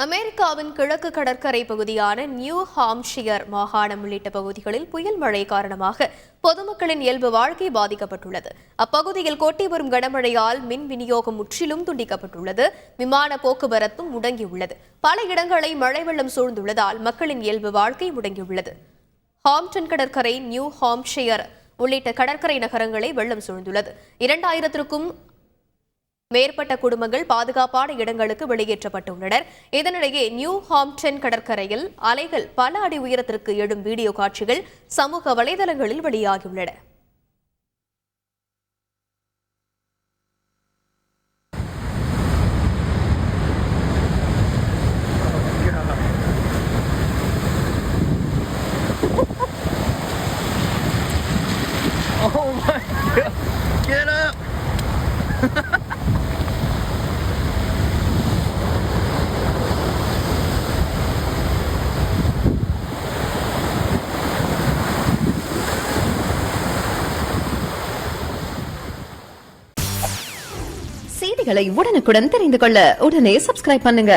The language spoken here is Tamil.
அமெரிக்காவின் கிழக்கு கடற்கரை பகுதியான நியூ ஹாம்ஷியர் மாகாணம் உள்ளிட்ட பகுதிகளில் புயல் மழை காரணமாக பொதுமக்களின் இயல்பு வாழ்க்கை பாதிக்கப்பட்டுள்ளது. அப்பகுதியில் கொட்டி வரும் கனமழையால் மின் விநியோகம் முற்றிலும் துண்டிக்கப்பட்டுள்ளது. விமான போக்குவரத்தும் முடங்கியுள்ளது. பல இடங்களை மழை வெள்ளம் சூழ்ந்துள்ளதால் மக்களின் இயல்பு வாழ்க்கை முடங்கியுள்ளது. ஹாம்டன் கடற்கரை, நியூ ஹாம்ஷியர் உள்ளிட்ட கடற்கரை நகரங்களை வெள்ளம் சூழ்ந்துள்ளது. 2000க்கும் மேற்பட்ட குடும்பங்கள் பாதுகாப்பான இடங்களுக்கு வெளியேற்றப்பட்டுள்ளனர். இதனிடையே நியூ ஹாம்டன் கடற்கரையில் அலைகள் பல அடி உயரத்திற்கு எழும் வீடியோ காட்சிகள் சமூக வலைதளங்களில் வெளியாகியுள்ளன. Oh my God! Get up! செய்திகளை உடனுக்குடன் தெரிந்து கொள்ள உடனே சப்ஸ்கிரைப் பண்ணுங்க.